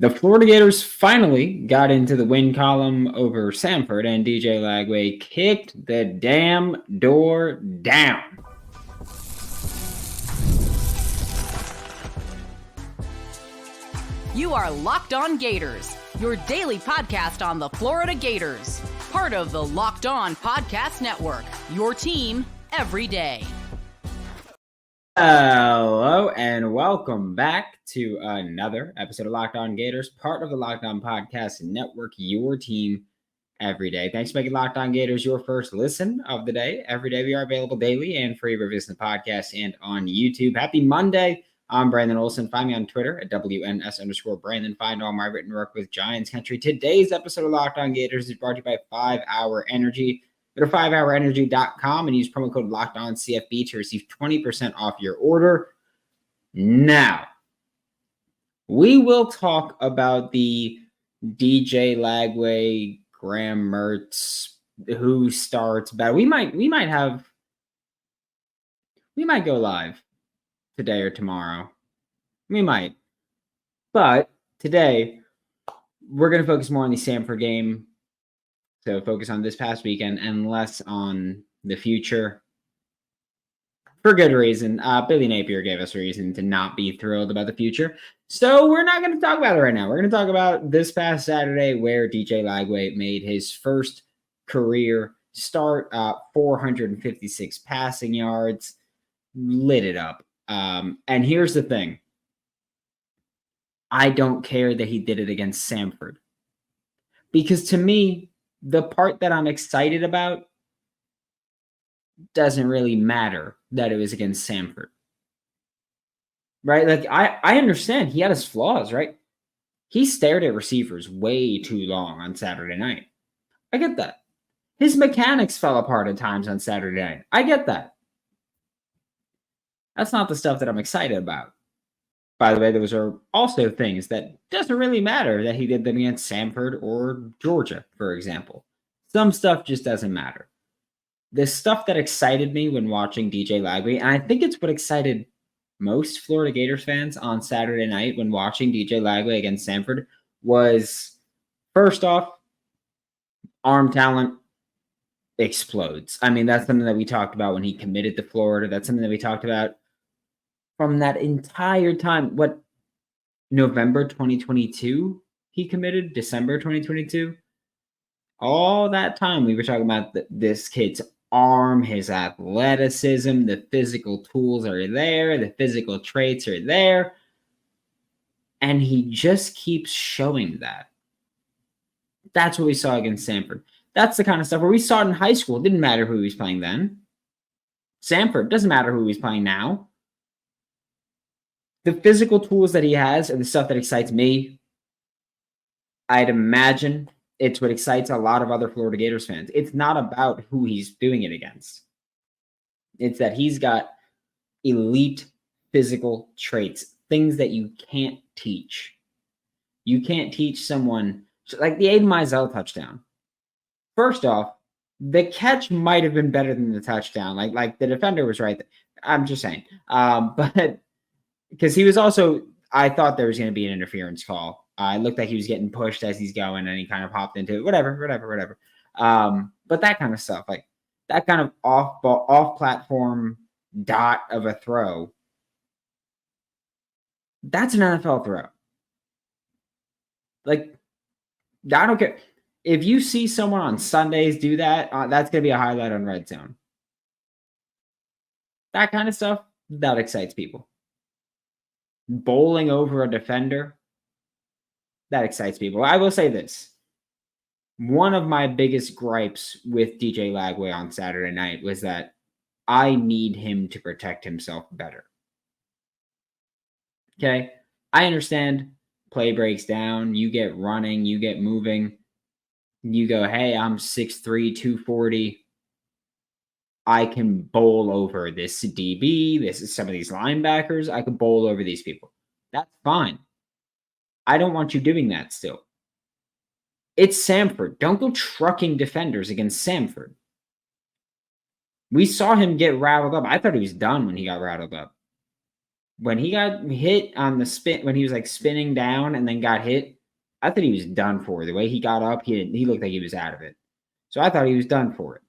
The Florida Gators finally got into the win column over Samford, and DJ Lagway kicked the damn door down. You are Locked On Gators, your daily podcast on the Florida Gators. Part of the Locked On Podcast Network, your team every day. Hello and welcome back to another episode of Locked On Gators, part of the Locked On Podcast Network, your team every day. Thanks for making Locked On Gators your first listen of the day. Every day we are available daily and free reviews in the podcast and on YouTube. Happy Monday. I'm Brandon Olsen. Find me on Twitter at WNS_Brandon. Find all my written work with Giants Country. Today's episode of Locked On Gators is brought to you by 5 Hour Energy. Go to 5hourenergy.com and use promo code LOCKEDONCFB to receive 20% off your order. Now, we will talk about the DJ Lagway, Graham Mertz, who starts battle. We might go live today or tomorrow. We might. But today, we're going to focus more on the Samford game. So focus on this past weekend and less on the future. For good reason. Billy Napier gave us a reason to not be thrilled about the future. So we're not going to talk about it right now. We're going to talk about this past Saturday where DJ Lagway made his first career start, 456 passing yards, lit it up. And here's the thing. I don't care that he did it against Samford. Because to me, the part that I'm excited about doesn't really matter that it was against Samford. Right? Like, I understand he had his flaws, right? He stared at receivers way too long on Saturday night. I get that. His mechanics fell apart at times on Saturday night. I get that. That's not the stuff that I'm excited about. By the way, those are also things that doesn't really matter that he did them against Samford or Georgia, for example. Some stuff just doesn't matter. The stuff that excited me when watching DJ Lagway, and I think it's what excited most Florida Gators fans on Saturday night when watching DJ Lagway against Samford, was, first off, arm talent explodes. I mean, that's something that we talked about when he committed to Florida. That's something that we talked about from that entire time. What, November 2022 he committed? December 2022? All that time we were talking about this kid's arm, his athleticism, the physical tools are there, the physical traits are there. And he just keeps showing that. That's what we saw against Samford. That's the kind of stuff where we saw it in high school. It didn't matter who he was playing then. Samford, doesn't matter who he's playing now. The physical tools that he has are the stuff that excites me. I'd imagine it's what excites a lot of other Florida Gators fans. It's not about who he's doing it against. It's that he's got elite physical traits, things that you can't teach. You can't teach someone, like the Aiden Mizell touchdown. First off, the catch might have been better than the touchdown. Like the defender was right. I'm just saying. But because he was also, I thought there was going to be an interference call. It looked like he was getting pushed as he's going, and he kind of hopped into it. Whatever. But that kind of stuff, like that kind of off-platform dot of a throw, that's an NFL throw. Like, I don't care. If you see someone on Sundays do that, that's going to be a highlight on Red Zone. That kind of stuff, that excites people. Bowling over a defender, that excites people. I will say this. One of my biggest gripes with DJ Lagway on Saturday night was that I need him to protect himself better. Okay? I understand play breaks down. You get running. You get moving. You go, hey, I'm 6'3", 240. I can bowl over this DB. This is some of these linebackers. I can bowl over these people. That's fine. I don't want you doing that still. It's Samford. Don't go trucking defenders against Samford. We saw him get rattled up. I thought he was done when he got rattled up. when he got hit on the spin, when he was like spinning down and then got hit, I thought he was done for. The way he got up, he looked like he was out of it. So I thought he was done for it.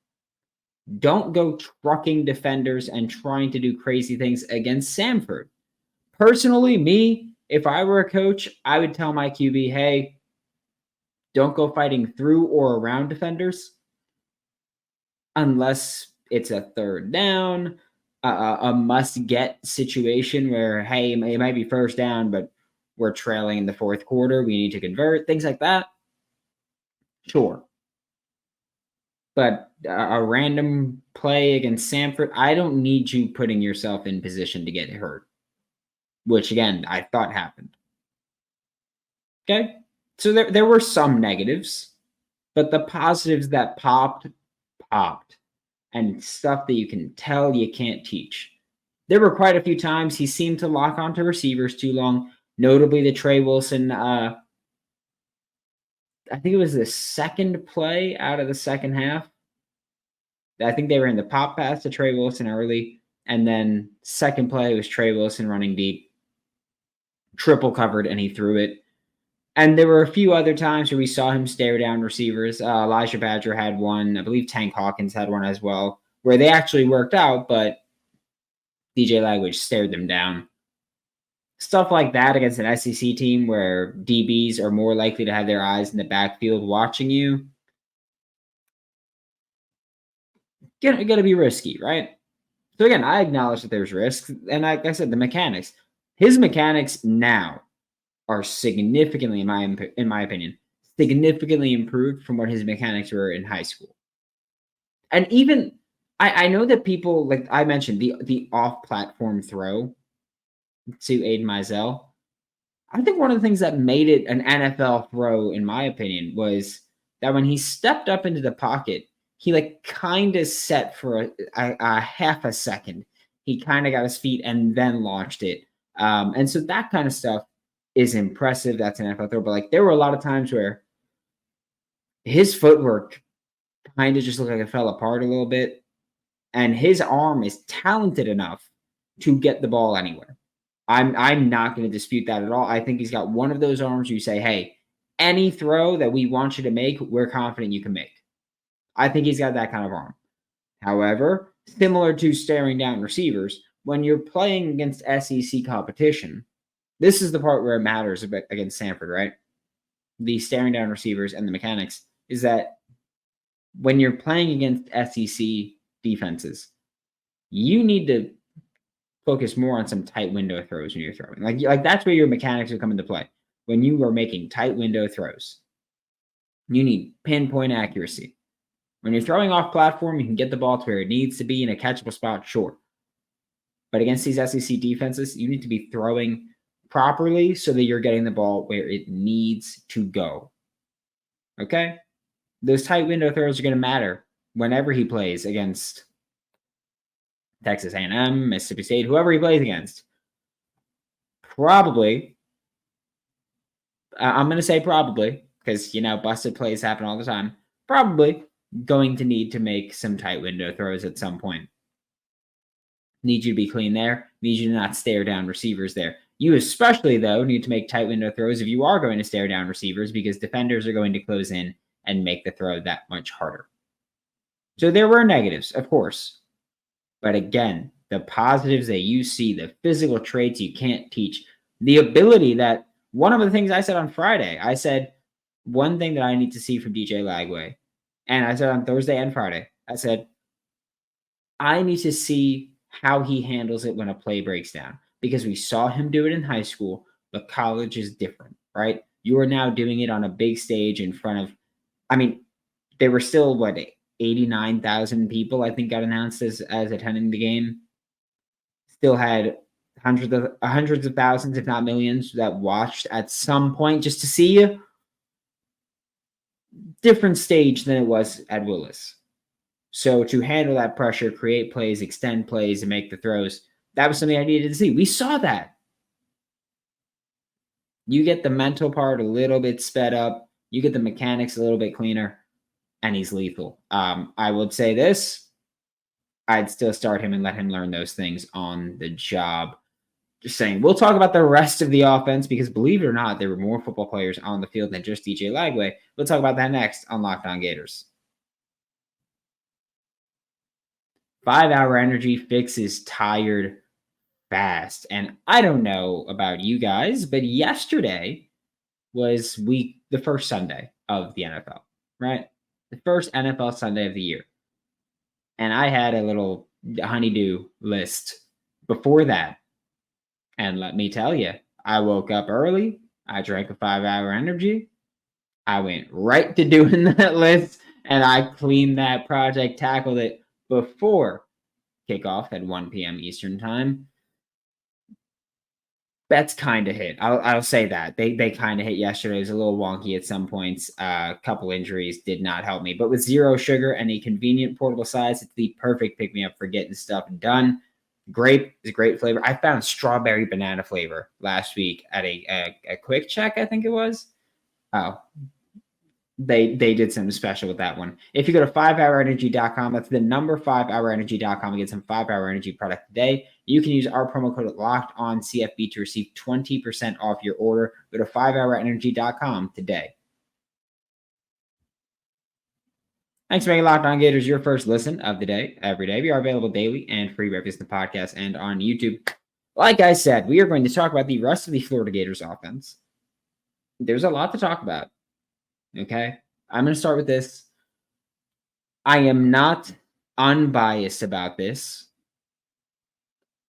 Don't go trucking defenders and trying to do crazy things against Samford. Personally, me, if I were a coach, I would tell my QB, hey, don't go fighting through or around defenders unless it's a third down, a must-get situation where, hey, it might be first down, but we're trailing in the fourth quarter. We need to convert, things like that. Sure. But a random play against Samford, I don't need you putting yourself in position to get hurt, which, again, I thought happened. Okay? So there were some negatives, but the positives that popped. And stuff that you can tell you can't teach. There were quite a few times he seemed to lock onto receivers too long, notably the Trey Wilson. I think it was the second play out of the second half. I think they were in the pop pass to Trey Wilson early, and then second play was Trey Wilson running deep, triple covered, and he threw it. And there were a few other times where we saw him stare down receivers. Elijah Badger had one. I believe Tank Hawkins had one as well, where they actually worked out, but DJ Lagway stared them down. Stuff like that against an SEC team where DBs are more likely to have their eyes in the backfield watching you. Gonna be risky, right? So again, I acknowledge that there's risks. And like I said, the mechanics. His mechanics now are significantly, in my opinion, significantly improved from what his mechanics were in high school. And even I know that people, like I mentioned, the off-platform throw to Aiden Mizell. I think one of the things that made it an NFL throw, in my opinion, was that when he stepped up into the pocket, he like kind of set for a half a second. He kind of got his feet and then launched it. And so that kind of stuff is impressive. That's an NFL throw. But like there were a lot of times where his footwork kind of just looked like it fell apart a little bit. And his arm is talented enough to get the ball anywhere. I'm not going to dispute that at all. I think he's got one of those arms where you say, hey, any throw that we want you to make, we're confident you can make. I think he's got that kind of arm. However, similar to staring down receivers, when you're playing against SEC competition, this is the part where it matters against Samford, right? The staring down receivers and the mechanics is that when you're playing against SEC defenses, you need to focus more on some tight window throws when you're throwing. Like that's where your mechanics will come into play. When you are making tight window throws, you need pinpoint accuracy. When you're throwing off platform, you can get the ball to where it needs to be in a catchable spot, sure. But against these SEC defenses, you need to be throwing properly so that you're getting the ball where it needs to go. Okay? Those tight window throws are going to matter whenever he plays against Texas A&M, Mississippi State, whoever he plays against. Probably, I'm going to say probably, because, busted plays happen all the time. Probably going to need to make some tight window throws at some point. Need you to be clean there. Need you to not stare down receivers there. You especially, though, need to make tight window throws if you are going to stare down receivers because defenders are going to close in and make the throw that much harder. So there were negatives, of course. But again, the positives that you see, the physical traits you can't teach, the ability that one of the things I said on Friday, I said one thing that I need to see from DJ Lagway, and I said on Thursday and Friday, I said, I need to see how he handles it when a play breaks down because we saw him do it in high school, but college is different, right? You are now doing it on a big stage in front of, they were still, 89,000 people, I think, got announced as attending the game. Still had hundreds of thousands, if not millions, that watched at some point just to see you. Different stage than it was at Willis. So to handle that pressure, create plays, extend plays, and make the throws, that was something I needed to see. We saw that. You get the mental part a little bit sped up. You get the mechanics a little bit cleaner. And he's lethal. I would say this. I'd still start him and let him learn those things on the job. Just saying. We'll talk about the rest of the offense because, believe it or not, there were more football players on the field than just DJ Lagway. We'll talk about that next on Locked On Gators. 5-hour energy fixes tired fast. And I don't know about you guys, but yesterday was the first Sunday of the NFL, right? The first NFL Sunday of the year. And I had a little honeydew list before that. And let me tell you, I woke up early. I drank a 5-hour energy. I went right to doing that list, and I cleaned that project, tackled it before kickoff at 1 p.m. Eastern time. That's kind of hit. I'll say that. They kind of hit yesterday. It was a little wonky at some points. A couple injuries did not help me. But with zero sugar and a convenient portable size, it's the perfect pick-me-up for getting stuff done. Grape is a great flavor. I found strawberry banana flavor last week at a Quick Check, I think it was. Oh, they did something special with that one. If you go to 5hourenergy.com, that's the number 5hourenergy.com, and get some 5-hour energy product today. You can use our promo code LOCKEDONCFB to receive 20% off your order. Go to 5hourenergy.com today. Thanks for making Locked On Gators your first listen of the day every day. We are available daily and free wherever the podcast and on YouTube. Like I said, we are going to talk about the rest of the Florida Gators offense. There's a lot to talk about. Okay? I'm going to start with this. I am not unbiased about this.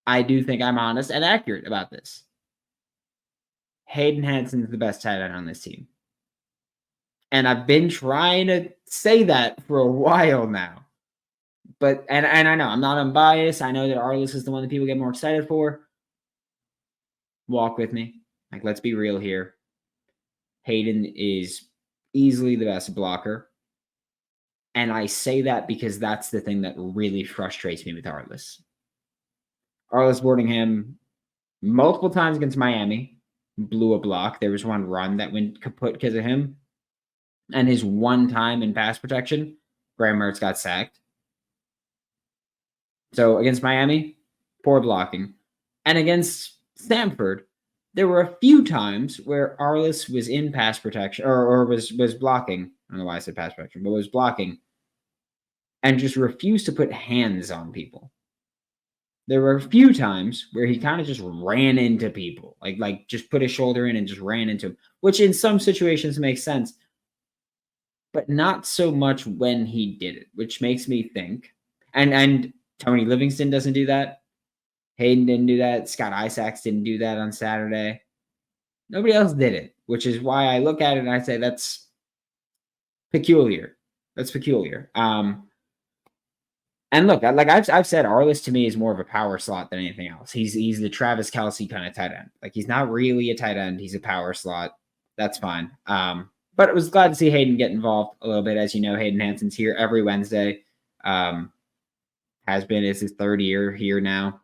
I do think I'm honest and accurate about this. Hayden Hansen is the best tight end on this team. And I've been trying to say that for a while now. But and I know I'm not unbiased. I know that Arliss is the one that people get more excited for. Walk with me. Like, let's be real here. Hayden is easily the best blocker. And I say that because that's the thing that really frustrates me with Arliss. Arliss Boardingham multiple times against Miami blew a block. There was one run that went kaput because of him. And his one time in pass protection, Graham Mertz got sacked. So against Miami, poor blocking. And against Samford, there were a few times where Arliss was in pass protection or was blocking. I don't know why I said pass protection, but was blocking and just refused to put hands on people. There were a few times where he kind of just ran into people, like just put his shoulder in and just ran into him, which in some situations makes sense. But not so much when he did it, which makes me think. And Tony Livingston doesn't do that. Hayden didn't do that. Scott Isaacs didn't do that on Saturday. Nobody else did it, which is why I look at it and I say that's peculiar. That's peculiar. And look, like I've said, Arliss to me is more of a power slot than anything else. He's the Travis Kelce kind of tight end. Like, he's not really a tight end. He's a power slot. That's fine. But I was glad to see Hayden get involved a little bit. As you know, Hayden Hansen's here every Wednesday. Has been. It's his third year here now.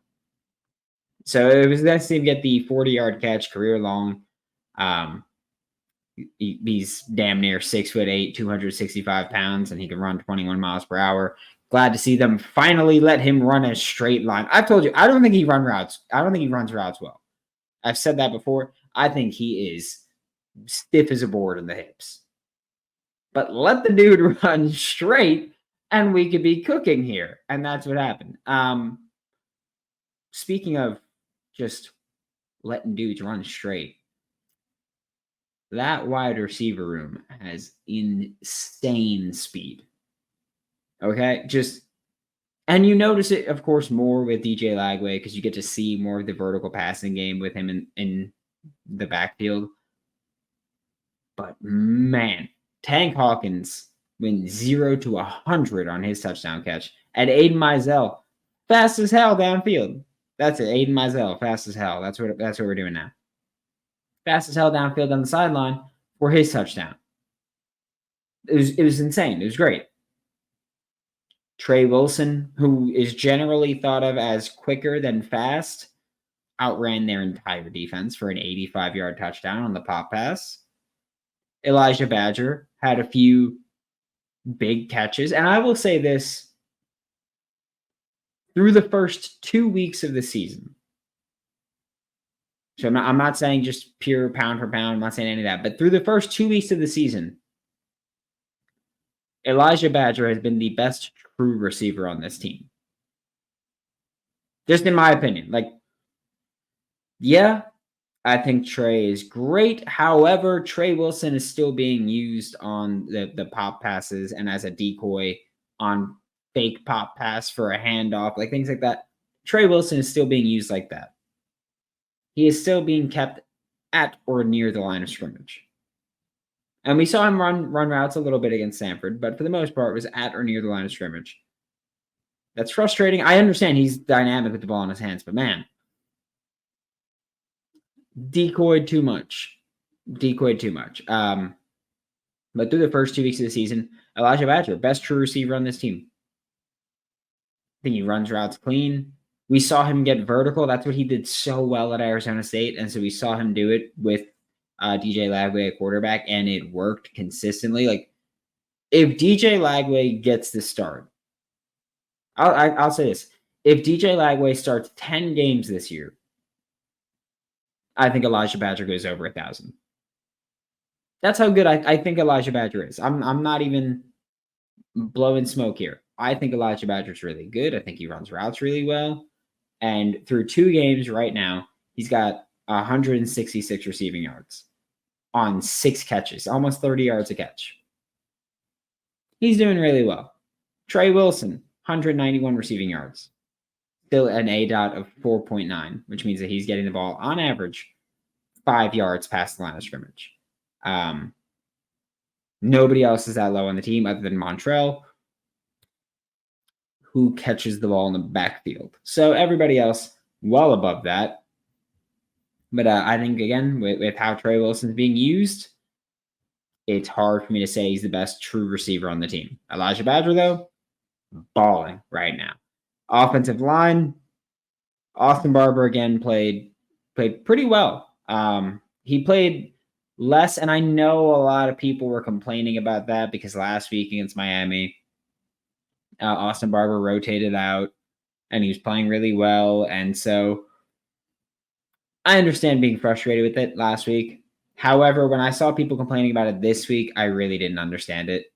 So it was nice to see him get the 40-yard catch, career long. He's damn near 6'8", 265 pounds, and he can run 21 miles per hour. Glad to see them finally let him run a straight line. I've told you, I don't think he runs routes well. I've said that before. I think he is stiff as a board in the hips. But let the dude run straight and we could be cooking here. And that's what happened. Speaking of just letting dudes run straight, that wide receiver room has insane speed. Okay? And you notice it, of course, more with DJ Lagway because you get to see more of the vertical passing game with him in the backfield. But man, Tank Hawkins went 0 to 100 on his touchdown catch. And Aiden Mizell, fast as hell downfield. That's it. Aiden Mizell, fast as hell. That's what we're doing now. Fast as hell downfield on the sideline for his touchdown. It was insane. It was great. Trey Wilson, who is generally thought of as quicker than fast, outran their entire defense for an 85-yard touchdown on the pop pass. Elijah Badger had a few big catches. And I will say this, through the first 2 weeks of the season, So I'm not saying just pure pound for pound. I'm not saying any of that. But through the first 2 weeks of the season, Elijah Badger has been the best true receiver on this team. Just in my opinion. Like, yeah, I think Trey is great. However, Trey Wilson is still being used on the pop passes and as a decoy on fake pop pass for a handoff, like things like that. Trey Wilson is still being used like that. He is still being kept at or near the line of scrimmage. And we saw him run routes a little bit against Samford, but for the most part, it was at or near the line of scrimmage. That's frustrating. I understand he's dynamic with the ball in his hands, but man, decoyed too much. But through the first 2 weeks of the season, Elijah Badger, best true receiver on this team. I think he runs routes clean. We saw him get vertical. That's what he did so well at Arizona State. And so we saw him do it with DJ Lagway at quarterback, and it worked consistently. Like, if DJ Lagway gets the start, I'll say this. If DJ Lagway starts 10 games this year, I think Elijah Badger goes over 1,000. That's how good I think Elijah Badger is. I'm not even blowing smoke here. I think Elijah Badger's really good. I think he runs routes really well. And through 2 games right now, he's got 166 receiving yards on 6 catches, almost 30 yards a catch. He's doing really well. Trey Wilson, 191 receiving yards. Still an ADOT of 4.9, which means that he's getting the ball on average 5 yards past the line of scrimmage. Nobody else is that low on the team other than Montrell, who catches the ball in the backfield. So everybody else well above that. But I think, again, with how Trey Wilson's being used, it's hard for me to say he's the best true receiver on the team. Elijah Badger, though, balling right now. Offensive line, Austin Barber, again, played pretty well. He played less, and I know a lot of people were complaining about that because last week against Miami, Austin Barber rotated out, and he was playing really well, and so I understand being frustrated with it last week. However, when I saw people complaining about it this week, I really didn't understand it.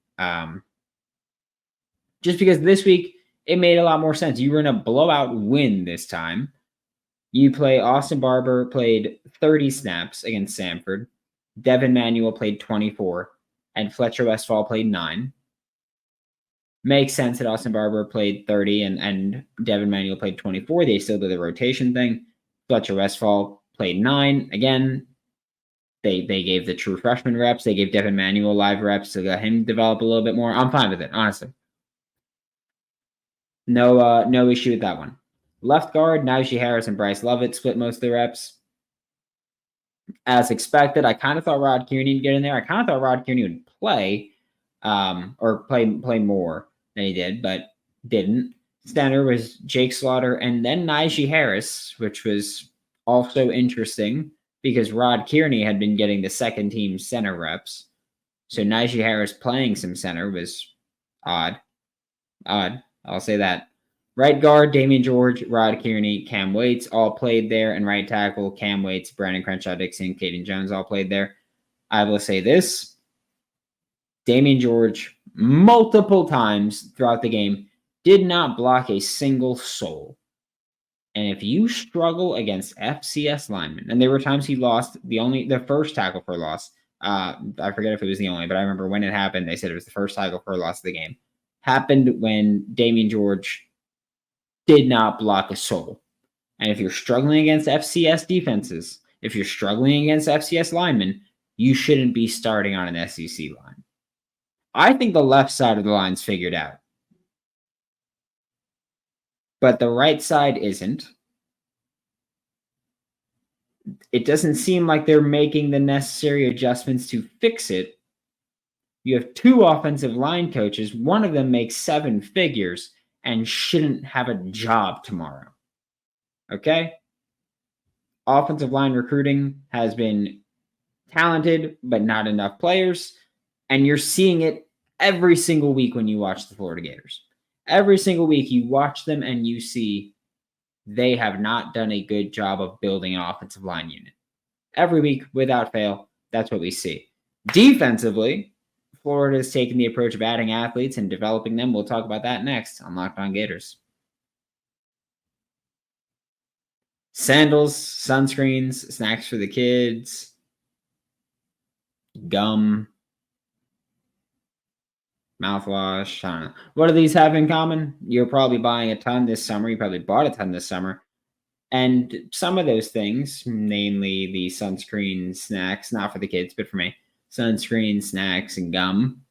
Just because this week, it made a lot more sense. You were in a blowout win this time. Austin Barber played 30 snaps against Samford. Devin Manuel played 24. And Fletcher Westphal played 9. Makes sense that Austin Barber played 30 and Devin Manuel played 24. They still did the rotation thing. Fletcher Westphal played 9. Again, they gave the true freshman reps. They gave Devin Manuel live reps to let him develop a little bit more. I'm fine with it, honestly. No issue with that one. Left guard, Najee Harris and Bryce Lovett split most of the reps. As expected, I kind of thought Rod Kearney would get in there. I kind of thought Rod Kearney would play more than he did, but didn't. Center was Jake Slaughter and then Najee Harris, which was also interesting because Rod Kearney had been getting the second team center reps. So Najee Harris playing some center was odd. I'll say that. Right guard, Damian George, Rod Kearney, Cam Waits all played there. And right tackle, Cam Waits, Brandon Crenshaw-Dixon, Caden Jones all played there. I will say this. Damian George, multiple times throughout the game, did not block a single soul. And if you struggle against FCS linemen, and there were times he lost the first tackle for loss. I forget if it was the only, but I remember when it happened, they said it was the first tackle for loss of the game. Happened when Damian George did not block a soul. And if you're struggling against FCS defenses, if you're struggling against FCS linemen, you shouldn't be starting on an SEC line. I think the left side of the line's figured out. But the right side isn't. It doesn't seem like they're making the necessary adjustments to fix it. You have 2 offensive line coaches. One of them makes 7 figures and shouldn't have a job tomorrow. Okay? Offensive line recruiting has been talented, but not enough players. And you're seeing it every single week when you watch the Florida Gators. Every single week you watch them and you see they have not done a good job of building an offensive line unit. Every week, without fail, that's what we see. Defensively, Florida is taking the approach of adding athletes and developing them. We'll talk about that next on Locked On Gators. Sandals, sunscreens, snacks for the kids, gum, mouthwash. I don't know. What do these have in common? You're probably buying a ton this summer. You probably bought a ton this summer. And some of those things, namely the sunscreen, snacks, not for the kids, but for me, sunscreen, snacks, and gum,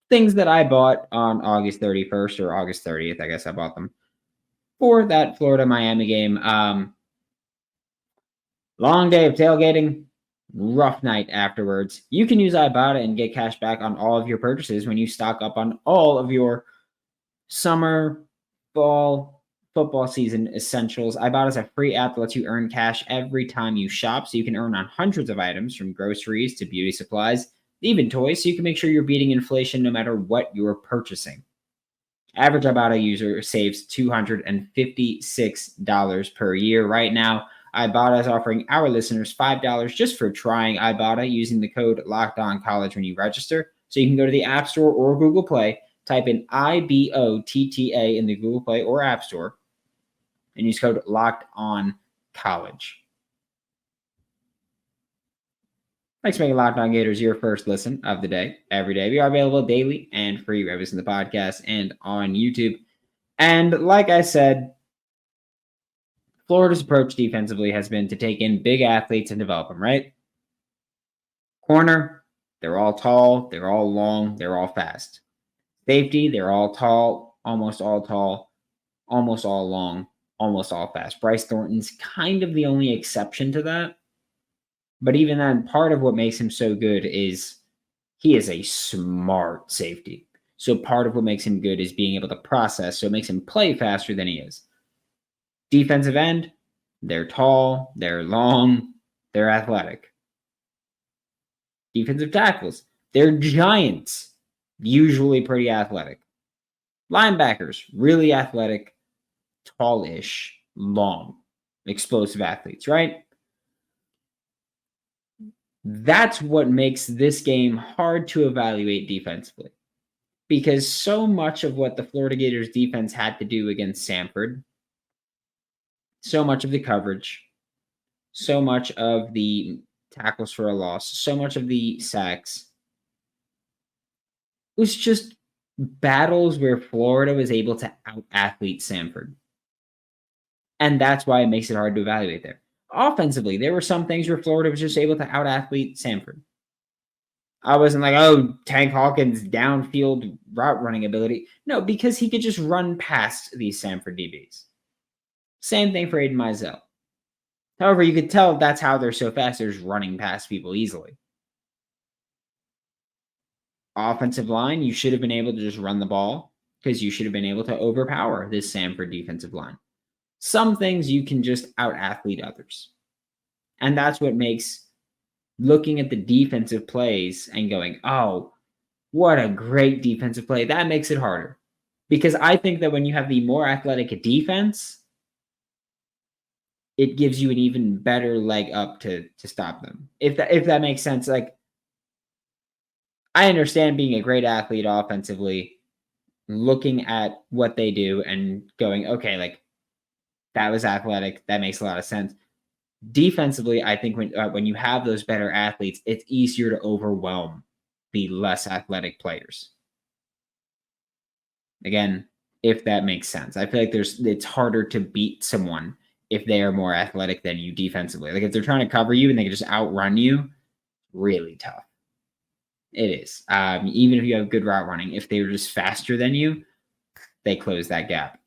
things that I bought on August 31st or August 30th. I guess I bought them for that Florida-Miami game. Long day of tailgating, rough night afterwards. You can use Ibotta and get cash back on all of your purchases when you stock up on all of your summer, fall, football season essentials. Ibotta is a free app that lets you earn cash every time you shop, so you can earn on hundreds of items from groceries to beauty supplies, even toys, so you can make sure you're beating inflation no matter what you're purchasing. Average Ibotta user saves $256 per year. Right now, Ibotta is offering our listeners $5 just for trying Ibotta using the code LOCKEDONCollege when you register. So you can go to the App Store or Google Play, type in IBOTTA in the Google Play or App Store, and use code LOCKEDONCollege. Thanks for making Locked On Gators your first listen of the day, every day. We are available daily and free wherever you listen to the podcast and on YouTube. And like I said, Florida's approach defensively has been to take in big athletes and develop them, right? Corner, they're all tall, they're all long, they're all fast. Safety, they're all tall, almost all long, almost all fast. Bryce Thornton's kind of the only exception to that. But even then, part of what makes him so good is he is a smart safety. So part of what makes him good is being able to process, so it makes him play faster than he is. Defensive end, they're tall, they're long, they're athletic. Defensive tackles, they're giants, usually pretty athletic. Linebackers, really athletic, tallish, long, explosive athletes, right? That's what makes this game hard to evaluate defensively. Because so much of what the Florida Gators defense had to do against Samford, so much of the coverage, so much of the tackles for a loss, so much of the sacks, it was just battles where Florida was able to out-athlete Samford. And that's why it makes it hard to evaluate there. Offensively, there were some things where Florida was just able to out-athlete Samford. I wasn't like, oh, Tank Hawkins' downfield route running ability. No, because he could just run past these Samford DBs. Same thing for Aiden Mizell. However, you could tell that's how they're so fast. They're just running past people easily. Offensive line, you should have been able to just run the ball because you should have been able to overpower this Samford defensive line. Some things you can just out-athlete others. And that's what makes looking at the defensive plays and going, oh, what a great defensive play. That makes it harder. Because I think that when you have the more athletic defense, it gives you an even better leg up to stop them. If that makes sense. Like, I understand being a great athlete offensively, looking at what they do and going, okay, like, that was athletic. That makes a lot of sense. Defensively, I think when you have those better athletes, it's easier to overwhelm the less athletic players. Again, if that makes sense. I feel like it's harder to beat someone if they are more athletic than you defensively. Like if they're trying to cover you and they can just outrun you, really tough. It is. Even if you have good route running, if they were just faster than you, they close that gap.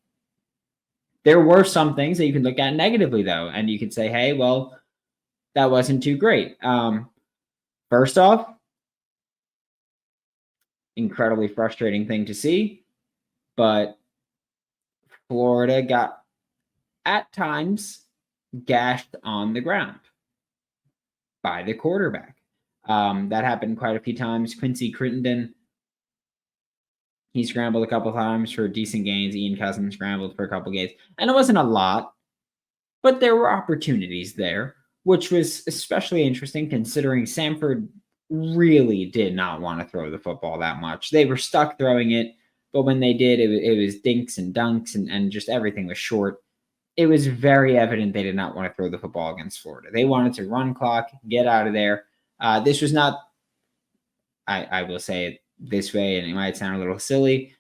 There were some things that you can look at negatively, though, and you could say, hey, well, that wasn't too great. First off, incredibly frustrating thing to see, but Florida got, at times, gashed on the ground by the quarterback. That happened quite a few times. Quincy Crittenden, he scrambled a couple times for decent gains. Ian Cousins scrambled for a couple games. And it wasn't a lot, but there were opportunities there which was especially interesting considering Samford really did not want to throw the football that much. They were stuck throwing it, but when they did, it was dinks and dunks and just everything was short. It was very evident they did not want to throw the football against Florida. They wanted to run clock, get out of there. This was not, I will say it this way, and it might sound a little silly.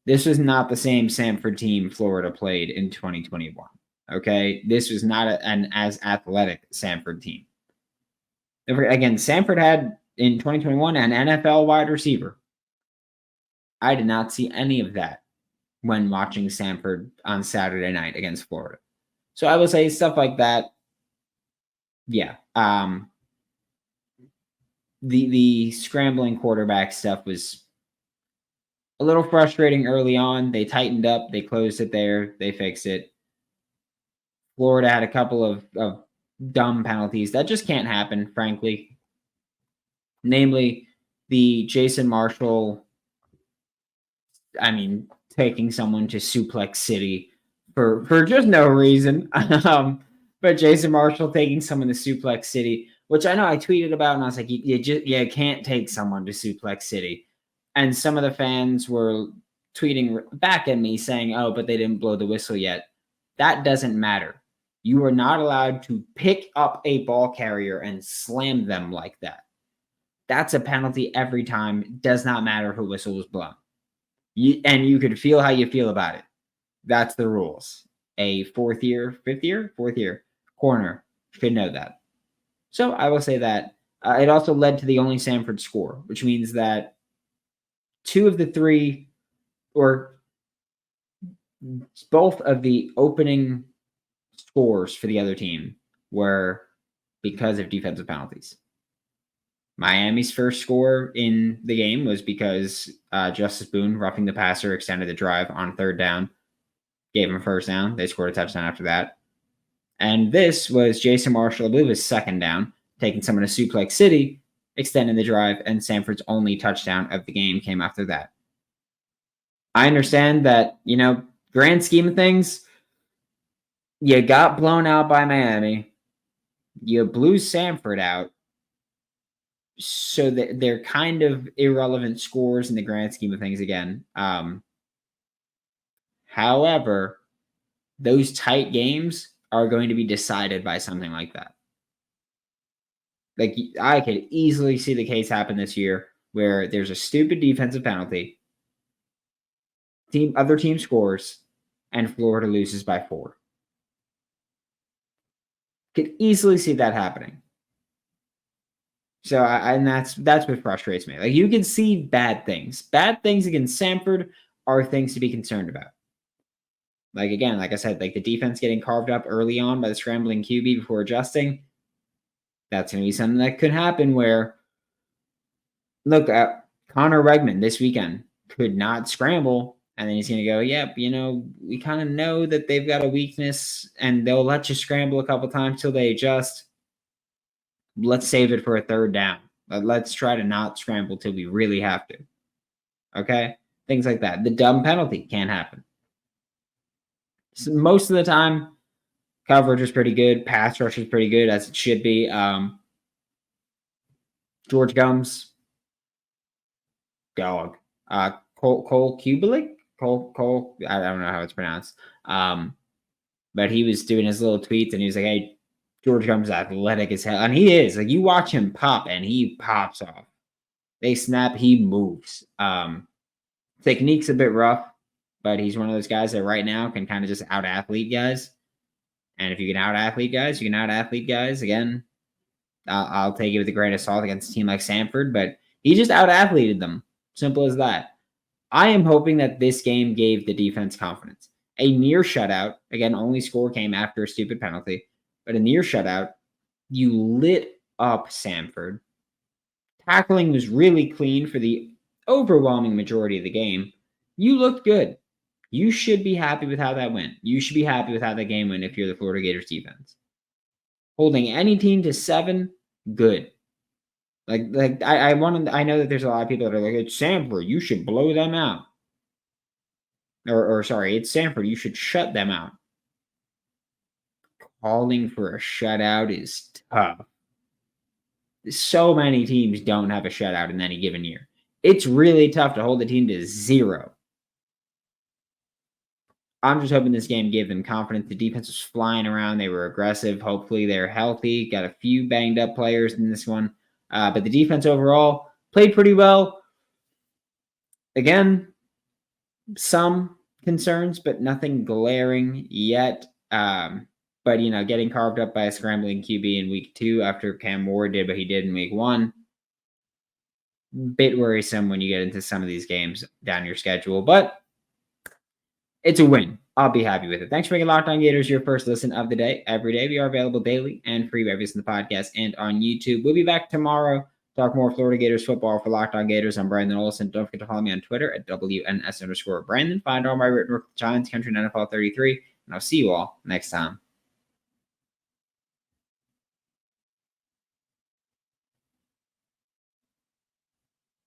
This was not the same Samford team Florida played in 2021. Okay, this was not an as athletic Samford team. Again, Samford had in 2021 an NFL wide receiver. I did not see any of that when watching Samford on Saturday night against Florida. So I will say stuff like that. Yeah. The scrambling quarterback stuff was a little frustrating early on. They tightened up. They closed it there. They fixed it. Florida had a couple of dumb penalties that just can't happen, frankly. Namely, the Jason Marshall, taking someone to Suplex City for just no reason. But Jason Marshall taking someone to Suplex City, which I know I tweeted about, and I was like, you can't take someone to Suplex City. And some of the fans were tweeting back at me saying, oh, but they didn't blow the whistle yet. That doesn't matter. You are not allowed to pick up a ball carrier and slam them like that. That's a penalty every time. It does not matter who whistle was blown. And you could feel how you feel about it. That's the rules. A fifth year corner should know that. So I will say that. It also led to the only Samford score, which means that two of the three, or both of the opening scores for the other team were because of defensive penalties. Miami's first score in the game was because Justice Boone, roughing the passer, extended the drive on third down, gave him a first down. They scored a touchdown after that. And this was Jason Marshall, I believe, his second down, taking someone to Suplex City, extending the drive, and Samford's only touchdown of the game came after that. I understand that, grand scheme of things, you got blown out by Miami. You blew Samford out. So that they're kind of irrelevant scores in the grand scheme of things again. However, those tight games are going to be decided by something like that. Like, I could easily see the case happen this year where there's a stupid defensive penalty, other team scores, and Florida loses by 4. Could easily see that happening. So, and that's what frustrates me. Like, you can see bad things. Bad things against Samford are things to be concerned about. Like, again, like I said, like the defense getting carved up early on by the scrambling QB before adjusting. That's going to be something that could happen where, look, Connor Regman this weekend could not scramble. And then he's going to go, yep, we kind of know that they've got a weakness and they'll let you scramble a couple times till they adjust. Let's save it for a third down. Let's try to not scramble till we really have to. Okay? Things like that. The dumb penalty can't happen. So most of the time, coverage is pretty good. Pass rush is pretty good, as it should be. George Gums, dog. Cole Kubelik? Cole, I don't know how it's pronounced. But he was doing his little tweets, and he was like, hey, George Gums is athletic as hell. And he is. Like, you watch him pop, and he pops off. They snap, he moves. Technique's a bit rough, but he's one of those guys that right now can kind of just out-athlete guys. And if you can out-athlete guys, you can out-athlete guys. Again, I'll take it with a grain of salt against a team like Samford, but he just out-athleted them. Simple as that. I am hoping that this game gave the defense confidence. A near shutout, again, only score came after a stupid penalty, but a near shutout, you lit up Samford. Tackling was really clean for the overwhelming majority of the game. You looked good. You should be happy with how that went. You should be happy with how that game went if you're the Florida Gators defense. Holding any team to 7, good. I know that there's a lot of people that are like, it's Samford, you should blow them out. Or sorry, it's Samford, you should shut them out. calling for a shutout is tough. So many teams don't have a shutout in any given year. It's really tough to hold a team to 0. I'm just hoping this game gave them confidence. The defense was flying around. They were aggressive. Hopefully they're healthy. Got a few banged up players in this one. But the defense overall played pretty well. Again, some concerns, but nothing glaring yet. But, getting carved up by a scrambling QB in week 2 after Cam Ward did what he did in week 1. Bit worrisome when you get into some of these games down your schedule. But it's a win. I'll be happy with it. Thanks for making Locked On Gators your first listen of the day. Every day we are available daily and free wherever you listen to the podcast and on YouTube. We'll be back tomorrow. Talk more Florida Gators football for Locked On Gators. I'm Brandon Olsen. Don't forget to follow me on Twitter at WNS_Brandon. Find all my written work, Giants Country and NFL 33. And I'll see you all next time.